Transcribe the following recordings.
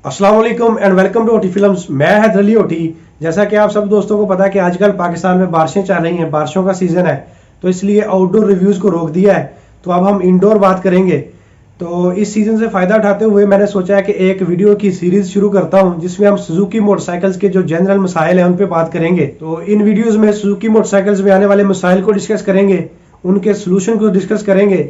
अस्सलाम वालेकुम and welcome to OT films. मैं हैदर अली ओटी। जैसा कि आप सब दोस्तों को पता है कि आजकल पाकिस्तान में बारिशें चल रही हैं, बारिशों का सीज़न है, तो इसलिए आउटडोर रिव्यूज़ को रोक दिया है। तो अब हम इंडोर बात करेंगे। तो इस सीज़न से फ़ायदा उठाते हुए मैंने सोचा है कि एक वीडियो की सीरीज़ शुरू करता हूं, जिसमें हम सुजुकी मोटरसाइकिल्स के जो जनरल मसाइल हैं उन पे बात करेंगे। तो इन वीडियोज़ में सुजुकी मोटरसाइकिल्स में आने वाले मसाइल को डिस्कस करेंगे, उनके सोल्यूशन को डिस्कस करेंगे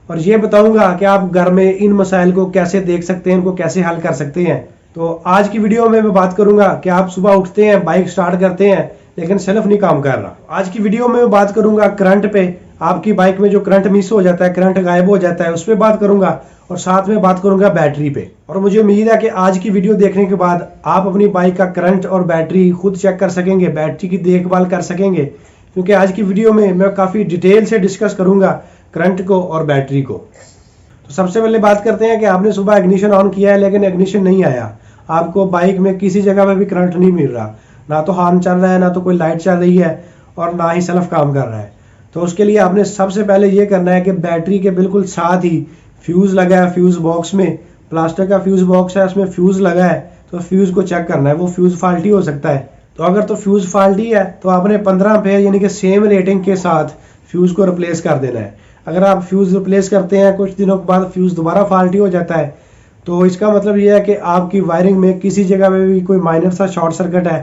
और ये बताऊंगा कि आप घर में इन मसाइल को कैसे देख सकते हैं, इनको कैसे हल कर सकते हैं। तो आज की वीडियो में मैं बात करूंगा कि आप सुबह उठते हैं, बाइक स्टार्ट करते हैं, लेकिन सेल्फ नहीं काम कर रहा। आज की वीडियो में मैं बात करूंगा करंट पे, आपकी बाइक में जो करंट मिस हो जाता है, करंट गायब हो जाता है, उस पर बात करूंगा और साथ में बात करूंगा बैटरी पे। और मुझे उम्मीद है कि आज की वीडियो देखने के बाद आप अपनी बाइक का करंट और बैटरी खुद चेक कर सकेंगे, बैटरी की देखभाल कर सकेंगे, क्योंकि आज की वीडियो में मैं काफ़ी डिटेल से डिस्कस करूंगा करंट को और बैटरी को। तो सबसे पहले बात करते हैं कि आपने सुबह इग्निशन ऑन किया है लेकिन इग्निशन नहीं आया, आपको बाइक में किसी जगह पे भी करंट नहीं मिल रहा, ना तो हॉर्न चल रहा है, ना तो कोई लाइट चल रही है और ना ही सेल्फ काम कर रहा है। तो उसके लिए आपने सबसे पहले ये करना है कि बैटरी के बिल्कुल साथ ही फ्यूज़ लगा है, फ्यूज़ बॉक्स में प्लास्टिक का फ्यूज़ बॉक्स है, उसमें फ्यूज़ लगा है, तो फ्यूज़ को चेक करना है, वो फ्यूज़ फॉल्टी हो सकता है। तो अगर तो फ्यूज़ फॉल्टी है तो आपने 15 एम्पेयर यानी कि सेम रेटिंग के साथ फ्यूज़ को रिप्लेस कर देना है। अगर आप फ्यूज़ रिप्लेस करते हैं, कुछ दिनों के बाद फ्यूज़ दोबारा फॉल्टी हो जाता है, तो इसका मतलब ये है कि आपकी वायरिंग में किसी जगह में भी कोई माइनर सा शॉर्ट सर्किट है,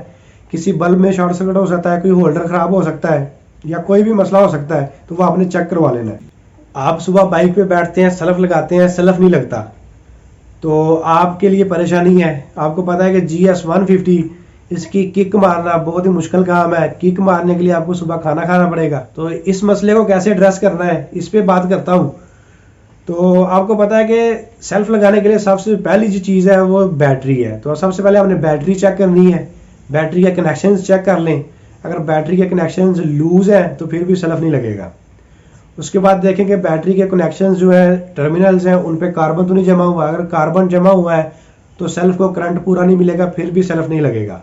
किसी बल्ब में शॉर्ट सर्किट हो सकता है, कोई होल्डर ख़राब हो सकता है या कोई भी मसला हो सकता है, तो वो आपने चेक करवा लेना है। आप सुबह बाइक पे बैठते हैं, सेल्फ लगाते हैं, सेल्फ नहीं लगता, तो आपके लिए परेशानी है। आपको पता है कि GS150 इसकी किक मारना बहुत ही मुश्किल काम है। किक मारने के लिए आपको सुबह खाना खाना पड़ेगा। तो इस मसले को कैसे एड्रेस करना है, इस पे बात करता हूँ। तो आपको पता है कि सेल्फ लगाने के लिए सबसे पहली जो चीज़ है वो बैटरी है। तो सबसे पहले आपने बैटरी चेक करनी है, बैटरी के कनेक्शन चेक कर लें। अगर बैटरी के कनेक्शन लूज हैं तो फिर भी सेल्फ नहीं लगेगा। उसके बाद देखेंगे बैटरी के कनेक्शन जो है, टर्मिनल्स हैं, उन पे कार्बन तो नहीं जमा हुआ। अगर कार्बन जमा हुआ है तो सेल्फ को करंट पूरा नहीं मिलेगा, फिर भी सेल्फ नहीं लगेगा।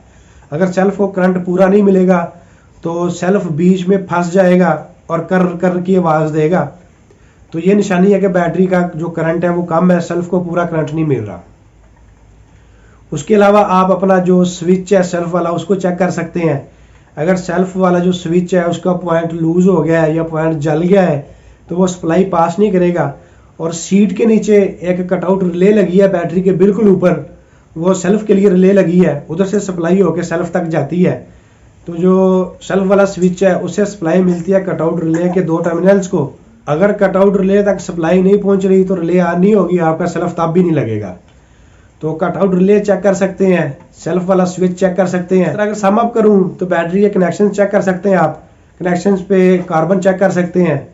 अगर सेल्फ को करंट पूरा नहीं मिलेगा तो सेल्फ बीच में फंस जाएगा और कर कर की आवाज़ देगा, तो ये निशानी है कि बैटरी का जो करंट है वो कम है, सेल्फ को पूरा करंट नहीं मिल रहा। उसके अलावा आप अपना जो स्विच है सेल्फ वाला, उसको चेक कर सकते हैं। अगर सेल्फ वाला जो स्विच है उसका पॉइंट लूज हो गया है या पॉइंट जल गया है तो वो सप्लाई पास नहीं करेगा। और सीट के नीचे एक कटआउट रिले लगी है बैटरी के बिल्कुल ऊपर, वो सेल्फ के लिए रिले लगी है, उधर से सप्लाई होकर सेल्फ तक जाती है। तो जो सेल्फ वाला स्विच है उससे सप्लाई मिलती है कटआउट रिले के 2 टर्मिनल्स को। अगर कटआउट रिले तक सप्लाई नहीं पहुंच रही तो रिले ऑन नहीं होगी, आपका सेल्फ तब भी नहीं लगेगा। तो कटआउट रिले चेक कर सकते हैं, सेल्फ वाला स्विच चेक कर सकते हैं। अगर सम अप करूं तो बैटरी के कनेक्शन चेक कर सकते हैं आप, कनेक्शन पे कार्बन चेक कर सकते हैं,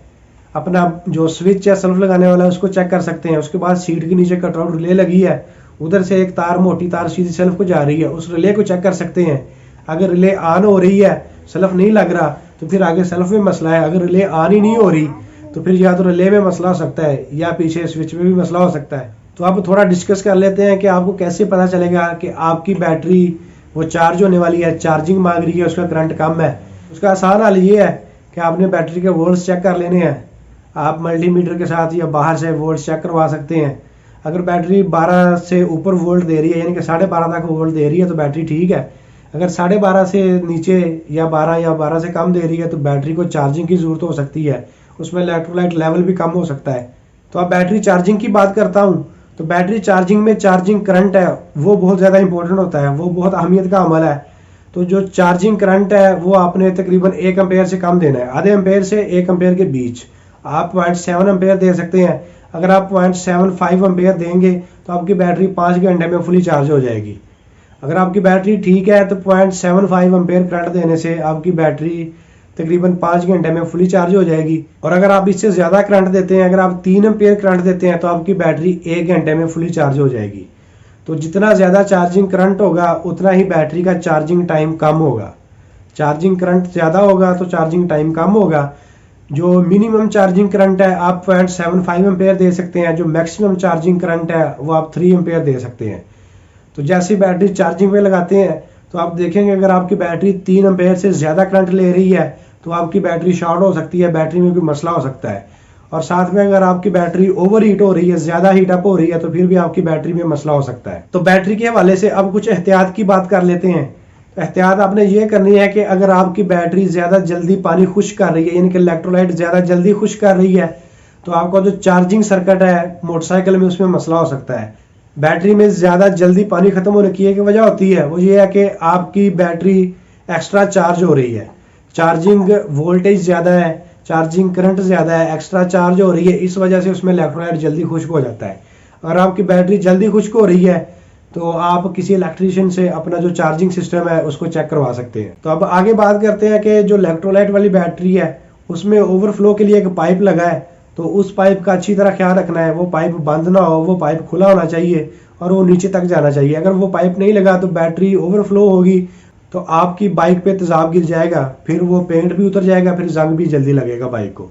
अपना जो स्विच है सेल्फ लगाने वाला उसको चेक कर सकते हैं। उसके बाद सीट के नीचे कटआउट रिले लगी है, उधर से एक तार, मोटी तार सीधी सेल्फ को जा रही है, उस रिले को चेक कर सकते हैं। अगर रिले ऑन हो रही है, सेल्फ नहीं लग रहा, तो फिर आगे सेल्फ में मसला है। अगर रिले ऑन ही नहीं हो रही तो फिर या तो रिले में मसला हो सकता है या पीछे स्विच में भी मसला हो सकता है। तो आप थोड़ा डिस्कस कर लेते हैं कि आपको कैसे पता चलेगा कि आपकी बैटरी वो चार्ज होने वाली है, चार्जिंग मांग रही है, उसका करंट कम है। उसका आसान हल ये है कि आपने बैटरी के वोल्ट्स चेक कर लेने हैं। आप मल्टीमीटर के साथ या बाहर से वोल्ट्स चेक करवा सकते हैं। अगर बैटरी 12 से ऊपर वोल्ट दे रही है, यानी कि 12.5 तक वोल्ट दे रही है, तो बैटरी ठीक है। अगर 12.5 से नीचे या 12 से कम दे रही है तो बैटरी को चार्जिंग की ज़रूरत हो सकती है, उसमें इलेक्ट्रोलाइट लेवल भी कम हो सकता है। तो अब बैटरी चार्जिंग की बात करता हूँ। तो बैटरी चार्जिंग में चार्जिंग करंट है वो बहुत ज़्यादा इंपॉर्टेंट होता है, वो बहुत अहमियत का अमल है। तो जो चार्जिंग करंट है वो आपने तकरीबन 1 एम्पेयर से कम देना है, आधे एम्पेयर से 1 एम्पेयर के बीच। आप 0.7 एम्पेयर दे सकते हैं। अगर आप 0.75 एम्पेयर देंगे तो आपकी बैटरी 5 घंटे में फुली चार्ज हो जाएगी। अगर आपकी बैटरी ठीक है तो 0.75 एम्पेयर करंट देने से आपकी बैटरी तकरीबन 5 घंटे में फुली चार्ज हो जाएगी। और अगर आप इससे ज़्यादा करंट देते हैं, अगर आप 3 एम्पेयर करंट देते हैं, तो आपकी बैटरी 1 घंटे में फुली चार्ज हो जाएगी। तो जितना ज़्यादा चार्जिंग करंट होगा उतना ही बैटरी का चार्जिंग टाइम कम होगा। चार्जिंग करंट ज़्यादा होगा तो चार्जिंग टाइम कम होगा। जो मिनिमम चार्जिंग करंट है आप 0.75 एम्पेयर दे सकते हैं, जो मैक्सिमम चार्जिंग करंट है वो आप 3 एम्पेयर दे सकते हैं। तो जैसे बैटरी चार्जिंग पे लगाते हैं तो आप देखेंगे अगर आपकी बैटरी 3 एम्पेयर से ज़्यादा करंट ले रही है तो आपकी बैटरी शॉर्ट हो सकती है, बैटरी में कोई मसला हो सकता है। और साथ में अगर आपकी बैटरी ओवर हीट हो रही है, ज्यादा हीट अप हो रही है, तो फिर भी आपकी बैटरी में मसला हो सकता है। तो बैटरी के हवाले से अब कुछ एहतियात की बात कर लेते हैं। एहतियात आपने ये करनी है कि अगर आपकी बैटरी ज्यादा जल्दी पानी खुश्क कर रही है, यानी कि इलेक्ट्रोलाइट ज्यादा जल्दी खुश्क कर रही है, तो आपका जो चार्जिंग सर्किट है मोटरसाइकिल में, उसमें मसला हो सकता है। बैटरी में ज्यादा जल्दी पानी खत्म होने की एक वजह होती है, वो ये है कि आपकी बैटरी एक्स्ट्रा चार्ज हो रही है, चार्जिंग वोल्टेज ज्यादा है, चार्जिंग करंट ज्यादा है, एक्स्ट्रा चार्ज हो रही है, इस वजह से उसमें इलेक्ट्रोलाइट जल्दी खुश्क हो जाता है। अगर आपकी बैटरी जल्दी खुश्क हो रही है तो आप किसी इलेक्ट्रीशियन से अपना जो चार्जिंग सिस्टम है उसको चेक करवा सकते हैं। तो अब आगे बात करते हैं कि जो इलेक्ट्रोलाइट वाली बैटरी है उसमें ओवरफ्लो के लिए एक पाइप लगा है, तो उस पाइप का अच्छी तरह ख्याल रखना है। वो पाइप बंद ना हो, वो पाइप खुला होना चाहिए और वो नीचे तक जाना चाहिए। अगर वो पाइप नहीं लगा तो बैटरी ओवरफ्लो होगी तो आपकी बाइक पे तेजाब गिर जाएगा, फिर वो पेंट भी उतर जाएगा, फिर जंग भी जल्दी लगेगा बाइक को।